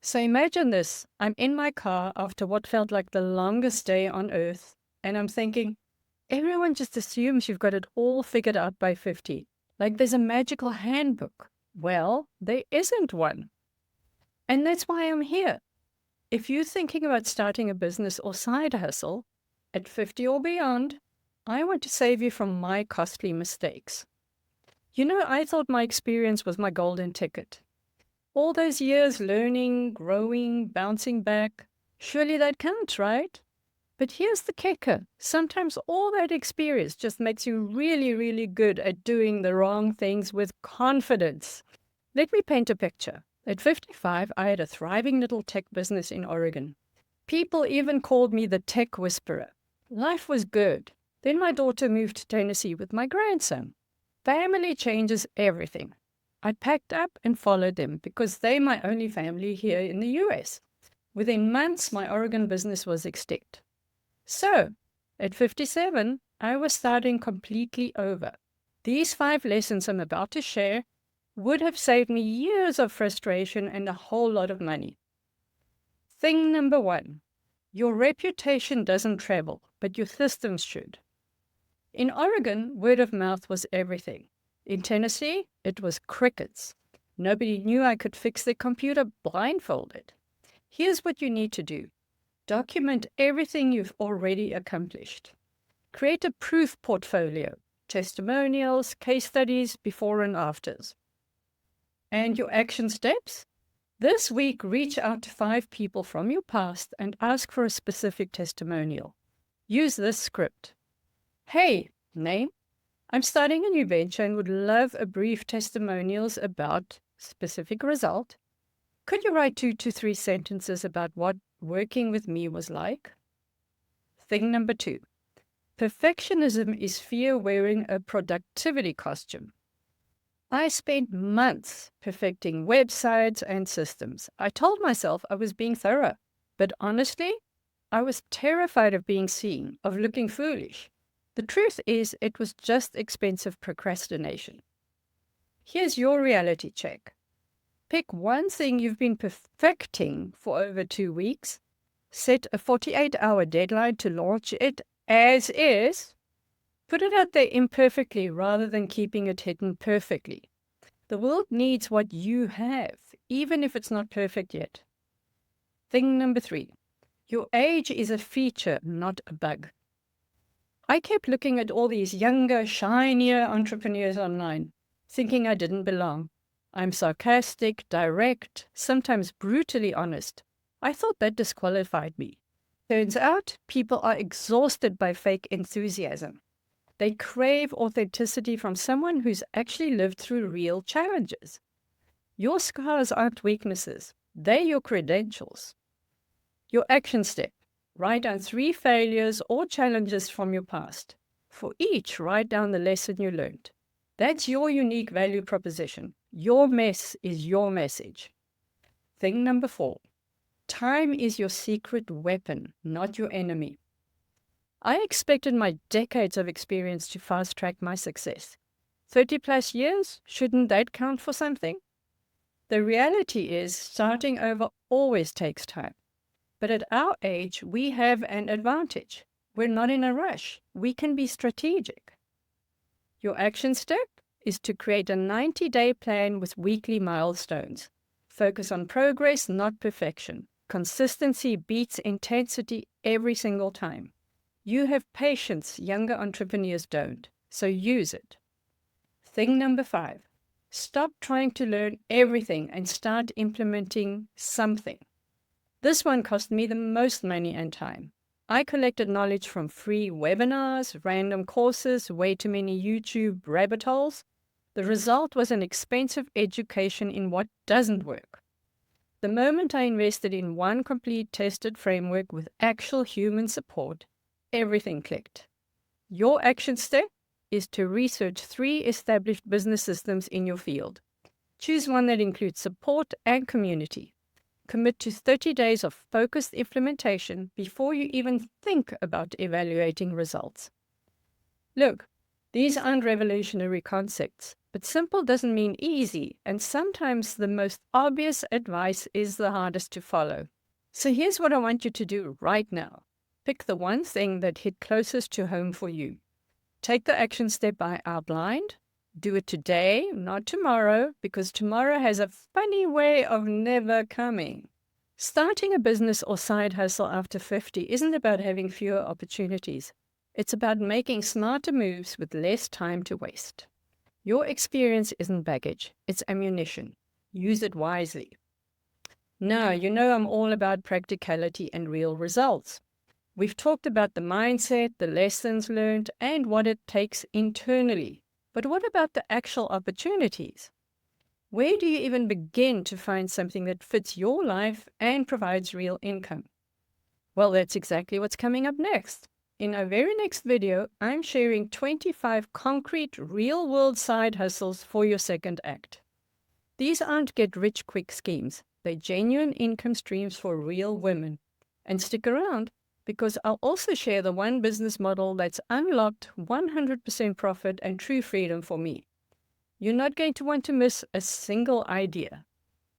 So imagine this. I'm in my car after what felt like the longest day on earth, and I'm thinking, everyone just assumes you've got it all figured out by 50. Like there's a magical handbook. Well, there isn't one. And that's why I'm here. If you're thinking about starting a business or side hustle at 50 or beyond, I want to save you from my costly mistakes. I thought my experience was my golden ticket. All those years learning, growing, bouncing back, surely that counts, right? But here's the kicker. Sometimes all that experience just makes you really, really good at doing the wrong things with confidence. Let me paint a picture. At 55, I had a thriving little tech business in Oregon. People even called me the tech whisperer. Life was good. Then my daughter moved to Tennessee with my grandson. Family changes everything. I packed up and followed them because they're my only family here in the US. Within months, my Oregon business was extinct. So, at 57, I was starting completely over. These 5 lessons I'm about to share would have saved me years of frustration and a whole lot of money. Thing number 1, your reputation doesn't travel, but your systems should. In Oregon, word of mouth was everything. In Tennessee, it was crickets. Nobody knew I could fix their computer blindfolded. Here's what you need to do. Document everything you've already accomplished. Create a proof portfolio, testimonials, case studies, before and afters. And your action steps? This week, reach out to 5 people from your past and ask for a specific testimonial. Use this script. Hey, name, I'm starting a new venture and would love a brief testimonials about specific result. Could you write 2 to 3 sentences about what working with me was like? Thing number 2, perfectionism is fear wearing a productivity costume. I spent months perfecting websites and systems. I told myself I was being thorough, but honestly, I was terrified of being seen, of looking foolish. The truth is, it was just expensive procrastination. Here's your reality check. Pick one thing you've been perfecting for over 2 weeks. Set a 48-hour deadline to launch it as is. Put it out there imperfectly rather than keeping it hidden perfectly. The world needs what you have, even if it's not perfect yet. Thing number 3, your age is a feature, not a bug. I kept looking at all these younger, shinier entrepreneurs online, thinking I didn't belong. I'm sarcastic, direct, sometimes brutally honest. I thought that disqualified me. Turns out, people are exhausted by fake enthusiasm. They crave authenticity from someone who's actually lived through real challenges. Your scars aren't weaknesses. They're your credentials. Your action step. Write down 3 failures or challenges from your past. For each, write down the lesson you learned. That's your unique value proposition. Your mess is your message. Thing number 4. Time is your secret weapon, not your enemy. I expected my decades of experience to fast-track my success. 30 plus years, shouldn't that count for something? The reality is, starting over always takes time. But at our age, we have an advantage. We're not in a rush. We can be strategic. Your action step is to create a 90-day plan with weekly milestones. Focus on progress, not perfection. Consistency beats intensity every single time. You have patience younger entrepreneurs don't, so use it. Thing number 5, stop trying to learn everything and start implementing something. This one cost me the most money and time. I collected knowledge from free webinars, random courses, way too many YouTube rabbit holes. The result was an expensive education in what doesn't work. The moment I invested in one complete tested framework with actual human support, everything clicked. Your action step is to research 3 established business systems in your field. Choose one that includes support and community. Commit to 30 days of focused implementation before you even think about evaluating results. Look, these aren't revolutionary concepts. But simple doesn't mean easy, and sometimes the most obvious advice is the hardest to follow. So here's what I want you to do right now. Pick the one thing that hit closest to home for you. Take the action step I outlined. Do it today, not tomorrow, because tomorrow has a funny way of never coming. Starting a business or side hustle after 50 isn't about having fewer opportunities. It's about making smarter moves with less time to waste. Your experience isn't baggage, it's ammunition. Use it wisely. Now, you know I'm all about practicality and real results. We've talked about the mindset, the lessons learned, and what it takes internally. But what about the actual opportunities? Where do you even begin to find something that fits your life and provides real income? Well, that's exactly what's coming up next. In our very next video, I'm sharing 25 concrete real-world side hustles for your second act. These aren't get-rich-quick schemes. They're genuine income streams for real women. And stick around, because I'll also share the one business model that's unlocked 100% profit and true freedom for me. You're not going to want to miss a single idea.